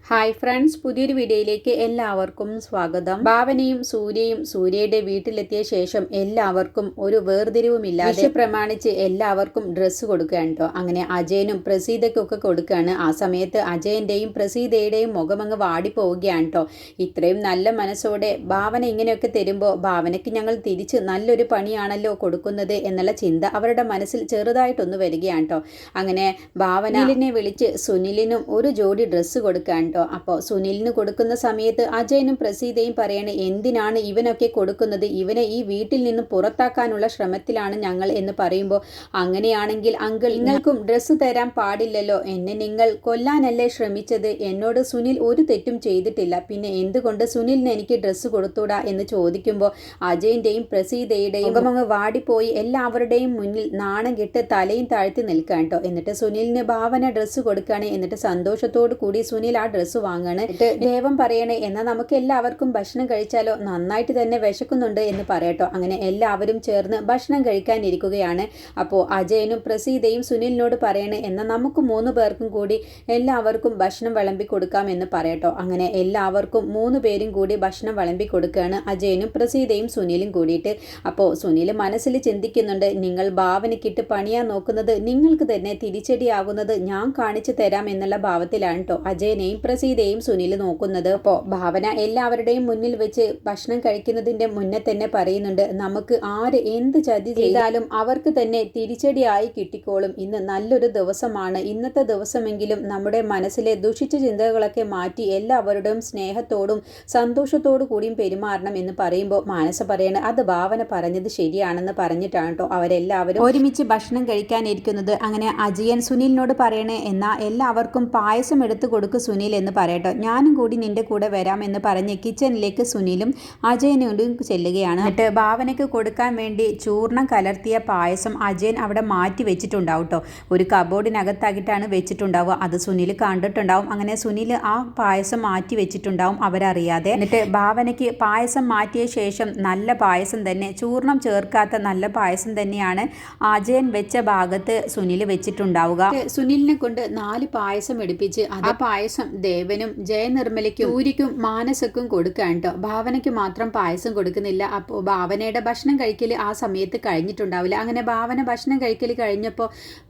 Hi friends, പുതിയൊരു വീഡിയോയിലേക്ക് എല്ലാവർക്കും സ്വാഗതം. ഭാവനയും സൂര്യയും സൂര്യയുടെ വീട്ടിലെത്തിയ ശേഷം എല്ലാവർക്കും ഒരു വേർതിരിവുമില്ലാതെ വിഷു പ്രമാണിച്ച് എല്ലാവർക്കും ഡ്രസ്സ് കൊടുക്കുകയാണ് കേട്ടോ. അങ്ങനെ അജയനും പ്രസീതയ്ക്കൊക്കെ കൊടുക്കുകയാണ്. ആ സമയത്ത് അജയന്റെയും പ്രസീതയുടെയും മുഖമങ്ങ് വാടിപ്പോവുകയാണ് കേട്ടോ. ഇത്രയും നല്ല മനസ്സോടെ ഭാവന ഇങ്ങനെയൊക്കെ തരുമ്പോൾ ഭാവനയ്ക്ക് ഞങ്ങൾ തിരിച്ച് നല്ലൊരു പണിയാണല്ലോ കൊടുക്കുന്നത് എന്നുള്ള ചിന്ത അവരുടെ മനസ്സിൽ ചെറുതായിട്ടൊന്ന് വരികയാണ് കേട്ടോ. അങ്ങനെ ഭാവനയിലിനെ വിളിച്ച് സുനിലിനും ഒരു ജോഡി ഡ്രസ്സ് കൊടുക്കുകയാണ് കേട്ടോ. അപ്പോൾ സുനിലിന് കൊടുക്കുന്ന സമയത്ത് അജയനും പ്രസീതയും പറയണേ, എന്തിനാണ് ഇവനൊക്കെ കൊടുക്കുന്നത്, ഇവനെ ഈ വീട്ടിൽ നിന്നും പുറത്താക്കാനുള്ള ശ്രമത്തിലാണ് ഞങ്ങൾ എന്ന് പറയുമ്പോൾ, അങ്ങനെയാണെങ്കിൽ അങ്കിൾ നിങ്ങൾക്കും ഡ്രസ്സ് തരാൻ പാടില്ലല്ലോ, എന്നെ നിങ്ങൾ കൊല്ലാനല്ലേ ശ്രമിച്ചത്, എന്നോട് സുനിൽ ഒരു തെറ്റും ചെയ്തിട്ടില്ല, പിന്നെ എന്തുകൊണ്ട് സുനിലിന് എനിക്ക് ഡ്രസ്സ് കൊടുത്തൂടാ എന്ന് ചോദിക്കുമ്പോൾ അജയന്റെയും പ്രസീതയുടെയും മുഖമങ്ങ് വാടിപ്പോയി എല്ലാവരുടെയും മുന്നിൽ നാണം കെട്ട് തലയും താഴ്ത്തി നിൽക്കാൻ കേട്ടോ. എന്നിട്ട് സുനിലിന് ഭാവന ഡ്രസ്സ് കൊടുക്കുകയാണ്. എന്നിട്ട് സന്തോഷത്തോടു കൂടി സുനിൽ ആ ഡ്രസ്സ് വാങ്ങാണ്. ദേവം പറയണേ, എന്നാൽ നമുക്ക് എല്ലാവർക്കും ഭക്ഷണം കഴിച്ചാലോ, നന്നായിട്ട് തന്നെ വിശക്കുന്നുണ്ട് എന്ന് പറയട്ടോ. അങ്ങനെ എല്ലാവരും ചേർന്ന് ഭക്ഷണം കഴിക്കാനിരിക്കുകയാണ്. അപ്പോൾ അജയനും പ്രസീതയും സുനിലിനോട് പറയണേ, എന്നാൽ നമുക്ക് 3 പേർക്കും കൂടി എല്ലാവർക്കും ഭക്ഷണം വിളമ്പി കൊടുക്കാം എന്ന് പറയട്ടോ. അങ്ങനെ എല്ലാവർക്കും 3 പേരും കൂടി ഭക്ഷണം വിളമ്പി കൊടുക്കുകയാണ്, അജയനും പ്രസീതയും സുനിലും കൂടിയിട്ട്. അപ്പോൾ സുനിൽ മനസ്സിൽ ചിന്തിക്കുന്നുണ്ട്, നിങ്ങൾ ഭാവനയ്ക്കിട്ട് പണിയാൻ നോക്കുന്നത് നിങ്ങൾക്ക് തന്നെ തിരിച്ചടിയാകുന്നത് ഞാൻ കാണിച്ചു തരാം എന്നുള്ള ഭാവത്തിലാണ് കേട്ടോ അജയനെയും പ്രസീതയും സുനിൽ നോക്കുന്നത്. അപ്പോൾ ഭാവന എല്ലാവരുടെയും മുന്നിൽ വെച്ച് ഭക്ഷണം കഴിക്കുന്നതിന്റെ മുന്നേ തന്നെ പറയുന്നുണ്ട്, നമുക്ക് ആര് എന്ത് ചതി ചെയ്താലും അവർക്ക് തന്നെ തിരിച്ചടിയായി കിട്ടിക്കോളും. ഇന്ന് നല്ലൊരു ദിവസമാണ്, ഇന്നത്തെ ദിവസമെങ്കിലും നമ്മുടെ മനസ്സിലെ ദുഷിച്ച ചിന്തകളൊക്കെ മാറ്റി എല്ലാവരുടെയും സ്നേഹത്തോടും സന്തോഷത്തോടു കൂടിയും പെരുമാറണം എന്ന് പറയുമ്പോൾ മാനസ പറയണ, അത് ഭാവന പറഞ്ഞത് ശരിയാണെന്ന് പറഞ്ഞിട്ടാണ് കേട്ടോ അവരെല്ലാവരും ഒരുമിച്ച് ഭക്ഷണം കഴിക്കാനിരിക്കുന്നത്. അങ്ങനെ അജയൻ സുനിലിനോട് പറയണേ, എന്നാൽ എല്ലാവർക്കും പായസം എടുത്തു കൊടുക്ക് സുനിൽ എന്ന് പറയട്ടോ, ഞാനും കൂടി നിന്റെ കൂടെ വരാം എന്ന് പറഞ്ഞ് കിച്ചണിലേക്ക് സുനിലും അജയനോടും ചെല്ലുകയാണ്. എന്നിട്ട് ഭാവനയ്ക്ക് കൊടുക്കാൻ വേണ്ടി ചൂർണം കലർത്തിയ പായസം അജയൻ അവിടെ മാറ്റി വെച്ചിട്ടുണ്ടാവും കേട്ടോ. ഒരു കബോർഡിനകത്താക്കിയിട്ടാണ് വെച്ചിട്ടുണ്ടാവുക. അത് സുനിൽ കണ്ടിട്ടുണ്ടാവും. അങ്ങനെ സുനിൽ ആ പായസം മാറ്റി വെച്ചിട്ടുണ്ടാവും അവരറിയാതെ. എന്നിട്ട് ഭാവനയ്ക്ക് പായസം മാറ്റിയ ശേഷം നല്ല പായസം തന്നെ, ചൂർണം ചേർക്കാത്ത നല്ല പായസം തന്നെയാണ് അജയൻ വെച്ച ഭാഗത്ത് സുനിൽ വെച്ചിട്ടുണ്ടാവുക. സുനിലിനെ കൊണ്ട് 4 പായസം എടുപ്പിച്ച് ആ പായസം ദേവനും ജയനിർമ്മലയ്ക്കും സൂര്യക്കും മാനസക്കും കൊടുക്കാൻ കേട്ടോ. ഭാവനയ്ക്ക് മാത്രം പായസം കൊടുക്കുന്നില്ല. അപ്പോൾ ഭാവനയുടെ ഭക്ഷണം കഴിക്കൽ ആ സമയത്ത് കഴിഞ്ഞിട്ടുണ്ടാവില്ല. അങ്ങനെ ഭാവന ഭക്ഷണം കഴിക്കൽ കഴിഞ്ഞപ്പോൾ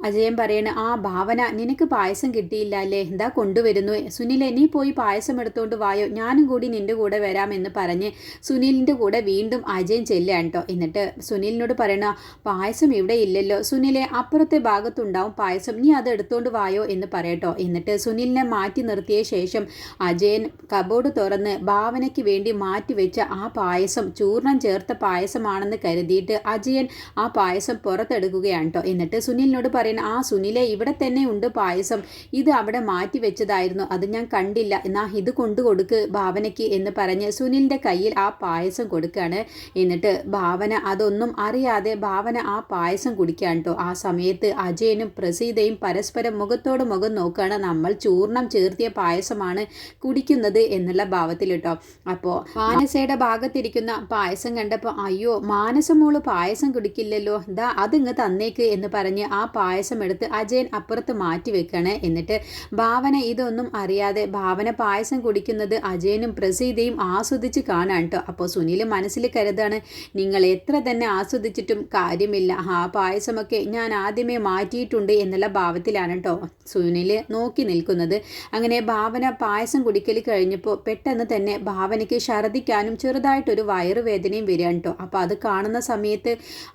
അജയൻ പറയണ, ആ ഭാവന നിനക്ക് പായസം കിട്ടിയില്ല അല്ലേ, എന്താ കൊണ്ടുവരുന്നു, സുനിലെ നീ പോയി പായസം എടുത്തുകൊണ്ട് വായോ, ഞാനും കൂടി നിന്റെ കൂടെ വരാമെന്ന് പറഞ്ഞ് സുനിലിൻ്റെ കൂടെ വീണ്ടും അജയൻ ചെല്ലുകയാണ് കേട്ടോ. എന്നിട്ട് സുനിലിനോട് പറയണ, പായസം ഇവിടെ ഇല്ലല്ലോ സുനിലെ, അപ്പുറത്തെ ഭാഗത്തുണ്ടാവും പായസം, നീ അത് എടുത്തുകൊണ്ട് വായോ എന്ന് പറയട്ടോ. എന്നിട്ട് സുനിലിനെ മാറ്റി നിർത്തിയ ശേഷം അജയൻ കബോർഡ് തുറന്ന് ഭാവനയ്ക്ക് വേണ്ടി മാറ്റിവെച്ച ആ പായസം ചൂർണം ചേർത്ത പായസമാണെന്ന് കരുതിയിട്ട് അജയൻ ആ പായസം പുറത്തെടുക്കുകയാണ് കേട്ടോ. എന്നിട്ട് സുനിലിനോട് പറയുന്ന, ആ സുനിലെ ഇവിടെ തന്നെ ഉണ്ട് പായസം, ഇത് അവിടെ മാറ്റി വെച്ചതായിരുന്നു, അത് ഞാൻ കണ്ടില്ല, എന്നാ ഇത് കൊണ്ടു കൊടുക്ക് ഭാവനയ്ക്ക് എന്ന് പറഞ്ഞ് സുനിലിൻ്റെ കയ്യിൽ ആ പായസം കൊടുക്കുകയാണ്. എന്നിട്ട് ഭാവന അതൊന്നും അറിയാതെ ഭാവന ആ പായസം കുടിക്കുകയാണ് കേട്ടോ. ആ സമയത്ത് അജയനും പ്രസീതയും പരസ്പരം മുഖത്തോട് മുഖം നോക്കുകയാണ്, നമ്മൾ ചൂർണം ചേർത്തിയ പായസമാണ് കുടിക്കുന്നത് എന്നുള്ള ഭാവത്തിൽ കേട്ടോ. അപ്പോൾ മാനസയുടെ ഭാഗത്തിരിക്കുന്ന പായസം കണ്ടപ്പോൾ, അയ്യോ മാനസമോള് പായസം കുടിക്കില്ലല്ലോ, ദാ അതിങ്ങ് തന്നേക്ക് എന്ന് പറഞ്ഞ് ആ പായസം എടുത്ത് അജയൻ അപ്പുറത്ത് മാറ്റി വെക്കാണ്. എന്നിട്ട് ഭാവന ഇതൊന്നും അറിയാതെ ഭാവന പായസം കുടിക്കുന്നത് അജയനും പ്രസീതയും ആസ്വദിച്ച് കാണാൻ കേട്ടോ. അപ്പോൾ സുനിൽ മനസ്സിൽ കരുതാണ്, നിങ്ങൾ എത്ര തന്നെ ആസ്വദിച്ചിട്ടും കാര്യമില്ല, ആ പായസമൊക്കെ ഞാൻ ആദ്യമേ മാറ്റിയിട്ടുണ്ട് എന്നുള്ള ഭാവത്തിലാണ് കേട്ടോ സുനിൽ നോക്കി നിൽക്കുന്നത്. അങ്ങനെ ഭാവന പായസം കുടിക്കൽ കഴിഞ്ഞപ്പോൾ പെട്ടെന്ന് തന്നെ ഭാവനയ്ക്ക് ഛർദ്ദിക്കാനും ചെറുതായിട്ടൊരു വയറുവേദനയും വരികയാണ് കേട്ടോ. അപ്പോൾ അത് കാണുന്ന സമയത്ത്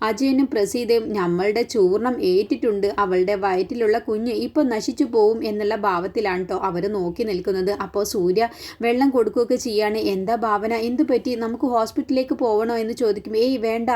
അജയനും പ്രസീതയും നമ്മളുടെ ചൂർണം ഏറ്റിട്ടുണ്ട്, അവളുടെ വയറ്റിലുള്ള കുഞ്ഞ് ഇപ്പോൾ നശിച്ചു പോവും എന്നുള്ള ഭാവത്തിലാണ് കേട്ടോ അവർ നോക്കി നിൽക്കുന്നത്. അപ്പോൾ സൂര്യ വെള്ളം കൊടുക്കുകയൊക്കെ ചെയ്യാണ്. എന്താ ഭാവന, എന്തു പറ്റി, നമുക്ക് ഹോസ്പിറ്റലിലേക്ക് പോകണോ എന്ന് ചോദിക്കും. ഏയ് വേണ്ട,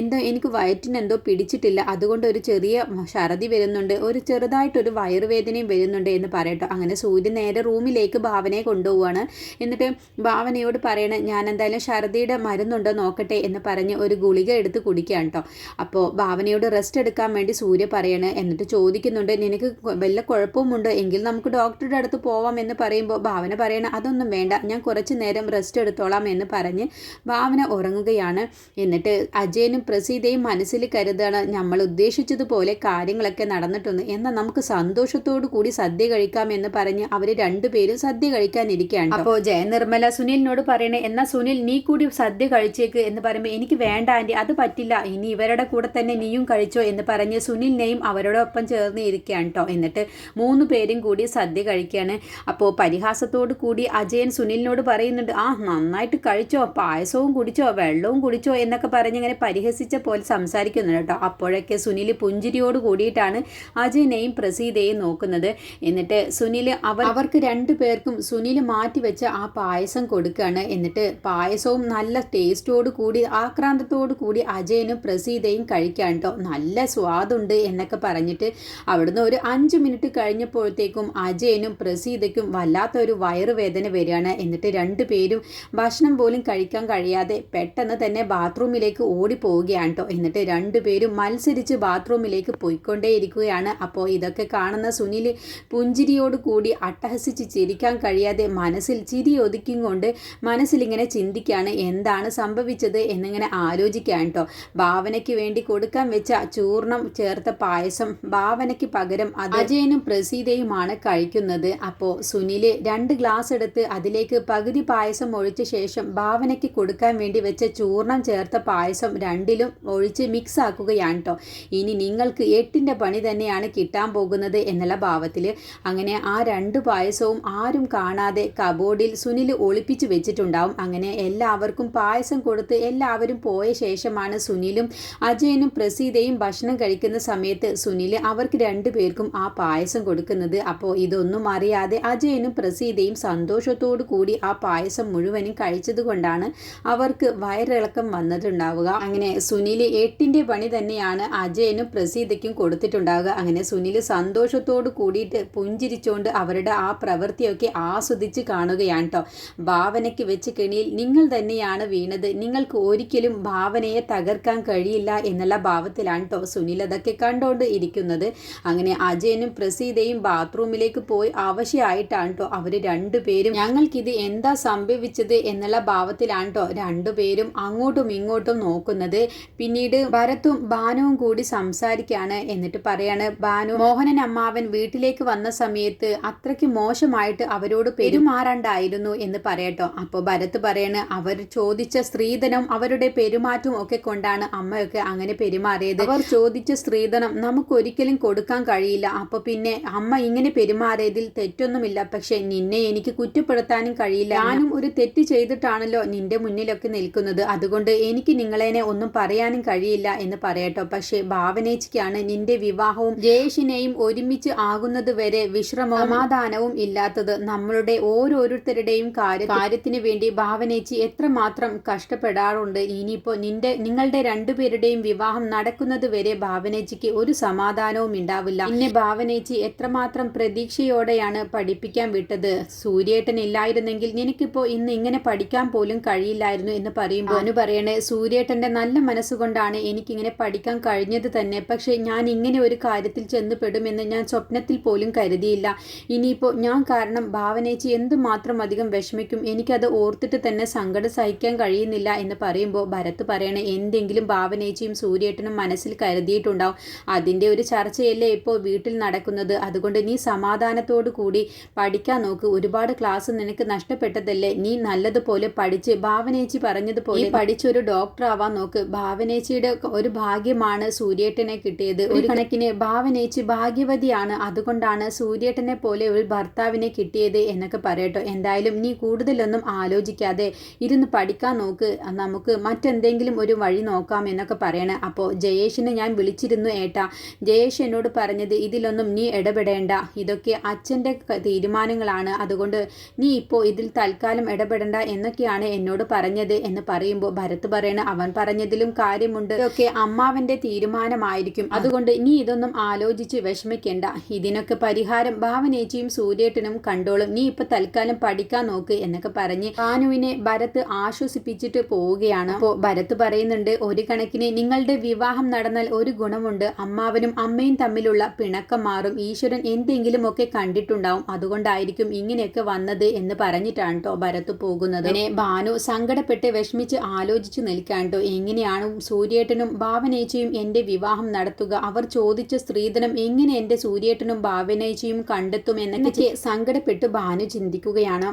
എന്തോ എനിക്ക് വയറ്റിനെന്തോ പിടിച്ചിട്ടില്ല, അതുകൊണ്ട് ഒരു ചെറിയ ഛർദ്ദി വരുന്നുണ്ട്, ഒരു ചെറുതായിട്ടൊരു വയറുവേദനയും വരുന്നുണ്ട് എന്ന് പറയട്ടോ. അങ്ങനെ സൂര്യ നേരെ റൂമിലേക്ക് ഭാവനയെ കൊണ്ടുപോവാണ്. എന്നിട്ട് ഭാവനയോട് പറയണേ, ഞാൻ എന്തായാലും ഛർദിയുടെ മരുന്നുണ്ടോ നോക്കട്ടെ എന്ന് പറഞ്ഞ് ഒരു ഗുളിക എടുത്ത് കുടിക്കുകയാണ് കേട്ടോ. അപ്പോൾ ഭാവനയോട് റെസ്റ്റ് എടുക്കാൻ വേണ്ടി സൂര്യ പറയണേ. എന്നിട്ട് ചോദിക്കുന്നുണ്ട്, നിനക്ക് വല്ല കുഴപ്പമുണ്ടോ എങ്കിൽ നമുക്ക് ഡോക്ടറുടെ അടുത്ത് പോവാം എന്ന് പറയുമ്പോൾ ഭാവന പറയണ, അതൊന്നും വേണ്ട, ഞാൻ കുറച്ച് നേരം റെസ്റ്റ് എടുത്തോളാം എന്ന് പറഞ്ഞ് ഭാവന ഉറങ്ങുകയാണ്. എന്നിട്ട് അജയനും പ്രസീതയും മനസ്സിൽ കരുതാണ്, നമ്മൾ ഉദ്ദേശിച്ചതുപോലെ കാര്യങ്ങളൊക്കെ നടന്നിട്ടുണ്ട്, എന്നാൽ നമുക്ക് സന്തോഷത്തോടു കൂടി സദ്യ കഴിക്കാം എന്ന് പറഞ്ഞ് അവർ 2 പേരും സദ്യ കഴിക്കാനിരിക്കുകയാണ്. അപ്പോൾ ജയനിർമ്മല സുനിലിനോട് പറയണേ, എന്നാ സുനിൽ നീ കൂടി സദ്യ കഴിച്ചേക്ക് എന്ന് പറയുമ്പോൾ എനിക്ക് വേണ്ട ആൻറ്റി, അത് പറ്റില്ല, ഇനി ഇവരുടെ കൂടെ തന്നെ നീയും കഴിച്ചോ എന്ന് പറഞ്ഞ് സുനിലിനെയും അവരോടൊപ്പം ചേർന്ന് ഇരിക്കുകയാണ് കേട്ടോ. എന്നിട്ട് 3 പേരും കൂടി സദ്യ കഴിക്കുകയാണ്. അപ്പോൾ പരിഹാസത്തോടു കൂടി അജയൻ സുനിലിനോട് പറയുന്നുണ്ട്, ആ നന്നായിട്ട് കഴിച്ചോ, പായസവും കുടിച്ചോ, വെള്ളവും കുടിച്ചോ എന്നൊക്കെ പറഞ്ഞ് ഇങ്ങനെ പരിഹസിച്ച പോലെ സംസാരിക്കുന്നുണ്ട് കേട്ടോ. അപ്പോഴൊക്കെ സുനിൽ പുഞ്ചിരിയോട് കൂടിയിട്ടാണ് അജയനെയും പ്രസീതയെയും നോക്കുന്നത്. എന്നിട്ട് സുനിൽ അവർക്ക് 2 പേർക്കും സുനിൽ മാറ്റിവെച്ച ആ പായസം കൊടുക്കുകയാണ്. എന്നിട്ട് പായസവും നല്ല ടേസ്റ്റോട് കൂടി ആക്രാന്തത്തോടു കൂടി അജയനും പ്രസീതയും കഴിക്കാൻ കേട്ടോ. നല്ല സ്വാദുണ്ട് എന്നൊക്കെ പറഞ്ഞിട്ട് അവിടുന്ന് ഒരു 5 മിനിറ്റ് കഴിഞ്ഞപ്പോഴത്തേക്കും അജയനും പ്രസീതയ്ക്കും വല്ലാത്തൊരു വയറുവേദന വരികയാണ്. എന്നിട്ട് 2 പേരും ഭക്ഷണം പോലും കഴിക്കാൻ കഴിയാതെ പെട്ടെന്ന് തന്നെ ബാത്റൂമിലേക്ക് ഓടി പോവുകയാണ് കേട്ടോ. എന്നിട്ട് 2 പേരും മത്സരിച്ച് ബാത്റൂമിലേക്ക് പോയിക്കൊണ്ടേയിരിക്കുകയാണ്. അപ്പോൾ ഇതൊക്കെ കാണുന്ന സുനിൽ പുഞ്ചിരിയോട് കൂടി അട്ടഹസിച്ച് ചിരിക്കാൻ കഴിയാതെ മനസ്സിൽ ചിരി ഒതുക്കിയും കൊണ്ട് മനസ്സിലിങ്ങനെ ചിന്തിക്കുകയാണ് എന്താണ് സംഭവിച്ചത് എന്നിങ്ങനെ ആലോചിക്കാൻ കേട്ടോ. ഭാവനയ്ക്ക് വേണ്ടി കൊടുക്കാൻ വെച്ച ചൂർണം ചേർത്ത പായസം ഭാവനയ്ക്ക് പകരം അജയനും പ്രസീതയുമാണ് കഴിക്കുന്നത്. അപ്പോൾ സുനിൽ 2 ഗ്ലാസ് എടുത്ത് അതിലേക്ക് പകുതി പായസം ഒഴിച്ച ശേഷം ഭാവനയ്ക്ക് കൊടുക്കാൻ വേണ്ടി വെച്ച ചൂർണം ചേർത്ത പായസം 2ലും ഒഴിച്ച് മിക്സ് ആക്കുകയാണ് കേട്ടോ. ഇനി നിങ്ങൾക്ക് 8ന്റെ പണി തന്നെയാണ് കിട്ടാൻ പോകുന്നത് എന്നുള്ള ഭാവത്തിൽ അങ്ങനെ ആ 2 പായസവും ആരും കാണാതെ കബോർഡിൽ സുനിൽ ഒളിപ്പിച്ച് വെച്ചിട്ടുണ്ടാവും. അങ്ങനെ എല്ലാവർക്കും പായസം കൊടുത്ത് എല്ലാവരും പോയ ശേഷമാണ് സുനിലും അജയനും പ്രസീതയും ഭക്ഷണം കഴിക്കുന്ന സമയത്ത് സുനിൽ അവർക്ക് 2 പേർക്കും ആ പായസം കൊടുക്കുന്നത്. അപ്പോൾ ഇതൊന്നും അറിയാതെ അജയനും പ്രസീതയും സന്തോഷത്തോടു കൂടി ആ പായസം മുഴുവനും കഴിച്ചത് കൊണ്ടാണ് അവർക്ക് വയറിളക്കം വന്നിട്ടുണ്ടാവുക. അങ്ങനെ സുനിൽ 8ന്റെ പണി തന്നെയാണ് അജയനും പ്രസീതയ്ക്കും കൊടുത്തിട്ടുണ്ടാവുക. അങ്ങനെ സുനിൽ സന്തോഷത്തോടു കൂടിയിട്ട് പുഞ്ചിരിച്ചുകൊണ്ട് അവരുടെ ആ പ്രവൃത്തിയൊക്കെ ആസ്വദിച്ച് കാണുകയാണ് കേട്ടോ. ഭാവനയ്ക്ക് വെച്ച് കെണിയിൽ നിങ്ങൾ തന്നെയാണ് വീണത്, നിങ്ങൾക്ക് ഒരിക്കലും ഭാവനയെ തകർക്കാൻ കഴിയില്ല എന്നുള്ള ഭാവത്തിലാണ് കേട്ടോ സുനിൽ അതൊക്കെ കണ്ടുകൊണ്ട് ഇരിക്കുന്നത്. അങ്ങനെ അജയനും പ്രസീതയും ബാത്റൂമിലേക്ക് പോയി ആവശ്യമായിട്ടാണ് കേട്ടോ അവർ 2 പേരും ഞങ്ങൾക്കിത് എന്താ സംഭവിച്ചത് എന്നുള്ള ഭാവത്തിലാണ് കേട്ടോ 2 പേരും അങ്ങോട്ടും ഇങ്ങോട്ടും നോക്കുന്നത്. പിന്നീട് ഭരത്തും ഭാനുവും കൂടി സംസാരിക്കാണ്. എന്നിട്ട് പറയാണ്, ഭാനു മോഹനൻ അമ്മാവൻ വീട്ടിലേക്ക് വന്ന സമയത്ത് അത്രയ്ക്ക് മോശമായിട്ട് അവരോട് പെരുമാറണ്ടായിരുന്നു എന്ന് പറയട്ടോ. അപ്പോൾ ഭരത് പറയാണ്, അവർ ചോദിച്ച സ്ത്രീധനം അവരുടെ പെരുമാറ്റവും ഒക്കെ കൊണ്ടാണ് അമ്മയൊക്കെ അങ്ങനെ പെരുമാറിയത്. അവർ ചോദിച്ച സ്ത്രീധനം നമുക്കൊരിക്കലും കൊടുക്കാൻ കഴിയില്ല. അപ്പോൾ പിന്നെ അമ്മ ഇങ്ങനെ പെരുമാറിയതിൽ തെറ്റൊന്നുമില്ല. പക്ഷെ നിന്നെ എനിക്ക് കുറ്റപ്പെടുത്താനും കഴിയില്ല. ഞാനും ഒരു തെറ്റ് ചെയ്തിട്ടാണല്ലോ നിന്റെ മുന്നിലൊക്കെ നിൽക്കുന്നത്. അതുകൊണ്ട് എനിക്ക് നിങ്ങളെന്നെ ഒന്നും പറയാനും കഴിയില്ല എന്ന് പറയട്ടോ. പക്ഷെ ഭാവനേച്ചിക്കാണ് നിന്റെ വിവാഹവും ജയേഷിനെയും ഒരുമിച്ച് ആകുന്നത് വരെ വിശ്രമവും സമാധാനവും ഇല്ലാത്തത്. നമ്മളുടെ ഓരോരുത്തരുടെയും കാര്യത്തിന് വേണ്ടി ഭാവനേച്ചി എത്രമാത്രം കഷ്ടപ്പെടാറുണ്ട്. ഇനിയിപ്പോൾ നിങ്ങളുടെ 2 പേരുടെയും വിവാഹം നടക്കുന്നത് വരെ ഭാവനേച്ചിക്ക് ഒരു സമാധാനവും ഉണ്ടാവില്ല. പിന്നെ ഭാവനേച്ചി എത്രമാത്രം പ്രതീക്ഷയോടെയാണ് പഠിപ്പിക്കാൻ വിട്ടത്. സൂര്യേട്ടൻ ഇല്ലായിരുന്നെങ്കിൽ നിനക്കിപ്പോൾ ഇന്ന് ഇങ്ങനെ പഠിക്കാൻ പോലും കഴിയില്ലായിരുന്നു എന്ന് പറയുമ്പോൾ അനു പറയണേ, സൂര്യേട്ടന്റെ നല്ല മനസ്സുകൊണ്ടാണ് എനിക്കിങ്ങനെ പഠിക്കാൻ കഴിഞ്ഞത് തന്നെ. പക്ഷെ ഞാൻ ഇങ്ങനെ ഒരു കാര്യത്തിൽ ചെന്ന് പെടുമെന്ന് ഞാൻ സ്വപ്നത്തിൽ പോലും കരുതിയില്ല. ഇനിയിപ്പോൾ ഞാൻ കാരണം ഭാവനേച്ചി എന്തുമാത്രം അധികം വിഷമിക്കും. എനിക്കത് ഓർത്തിട്ട് തന്നെ സങ്കടം സഹിക്കാൻ കഴിയുന്നില്ല എന്ന് പറയുമ്പോൾ ഭരത് പറയണേ, എന്തെങ്കിലും ഭാവനേച്ചിയും സൂര്യേട്ടനും മനസ്സിൽ കരുതിയിട്ടുണ്ടാവും. അതിൻ്റെ ഒരു ചർച്ചയല്ലേ ഇപ്പോൾ വീട്ടിൽ നടക്കുന്നത്. അതുകൊണ്ട് നീ സമാധാനത്തോടു കൂടി പഠിക്കാൻ നോക്ക്. ഒരുപാട് ക്ലാസ് നിനക്ക് നഷ്ടപ്പെട്ടതല്ലേ. നീ നല്ലതുപോലെ പഠിച്ച് ഭാവനേച്ചി പറഞ്ഞതുപോലെ പഠിച്ചൊരു ഡോക്ടർ ആവാൻ നോക്ക്. ഭാവനേച്ചിയുടെ ഒരു ഭാഗ്യമാണ് സൂര്യേട്ടനെ കിട്ടിയത്. ഒരു കണക്കിന് ഭാവനേച്ചി ഭാഗ്യവതിയാണ്. അതുകൊണ്ടാണ് സൂര്യേട്ടനെ പോലെ ഒരു ഭർത്താവിനെ കിട്ടിയത് എന്നൊക്കെ പറയട്ടോ. എന്തായാലും നീ കൂടുതലൊന്നും ആലോചിക്കാതെ ഇരുന്ന് പഠിക്കാൻ നോക്ക്. നമുക്ക് മറ്റെന്തെങ്കിലും ഒരു വഴി നോക്കാം എന്നൊക്കെ പറയണേ. അപ്പോൾ ജയേഷിനെ ഞാൻ വിളിച്ചിരുന്നു ഏട്ടാ. ജയേഷ് എന്നോട് പറഞ്ഞത് ഇതിലൊന്നും നീ ഇടപെടേണ്ട, ഇതൊക്കെ അച്ഛൻ്റെ തീരുമാനങ്ങളാണ്. അതുകൊണ്ട് നീ ഇപ്പോൾ ഇതിൽ തൽക്കാലം ഇടപെടേണ്ട എന്നൊക്കെയാണ് എന്നോട് പറഞ്ഞത് എന്ന് പറയുമ്പോൾ ഭരത് പറയണ, അവൻ പറഞ്ഞതിലും കാര്യമുണ്ട്. ഇതൊക്കെ അമ്മാവൻ്റെ തീരുമാനമായിരിക്കും. അതുകൊണ്ട് നീ ഇതൊന്നും ആലോചിച്ച് വിഷമിക്കേണ്ട. ഇതിനൊക്കെ പരിഹാരം ഭാവനേച്ചിയും സൂര്യേട്ടനും കണ്ടോളും. നീ ഇപ്പൊ തൽക്കാലം പഠിക്കാൻ നോക്ക് എന്നൊക്കെ പറഞ്ഞ് ഭാനുവിനെ ഭരത് ആശ്വസിപ്പിച്ചിട്ട് പോവുകയാണ്. അപ്പോൾ ഭരത് പറയുന്നുണ്ട്, ഒരു കണക്കിന് നിങ്ങളുടെ വിവാഹം നടന്നാൽ ഒരു ഗുണമുണ്ട്. അമ്മാവനും അമ്മയും തമ്മിലുള്ള പിണക്കം മാറും. ഈശ്വരൻ എന്തെങ്കിലുമൊക്കെ കണ്ടിട്ടുണ്ടാവും. അതുകൊണ്ടായിരിക്കും ഇങ്ങനെയൊക്കെ വന്നത് എന്ന് പറഞ്ഞിട്ടാണ് കേട്ടോ ഭരത് പോകുന്നത്. അങ്ങനെ ഭാനു സങ്കടപ്പെട്ട് വിഷമിച്ച് ആലോചിച്ച് നിൽക്കാണ്ടോ എങ്ങനെയാണ് സൂര്യേട്ടനും ഭാവനേച്ചിയും എൻ്റെ വിവാഹം നടത്തുക. അവർ ചോദിച്ച സ്ത്രീധനം എങ്ങനെ എൻ്റെ സൂര്യേട്ടനും ഭാവനേച്ചിയും കണ്ടെത്തും എന്നൊക്കെ സങ്കടപ്പെട്ട് ഭാനു ചിന്തിക്കുകയാണ്.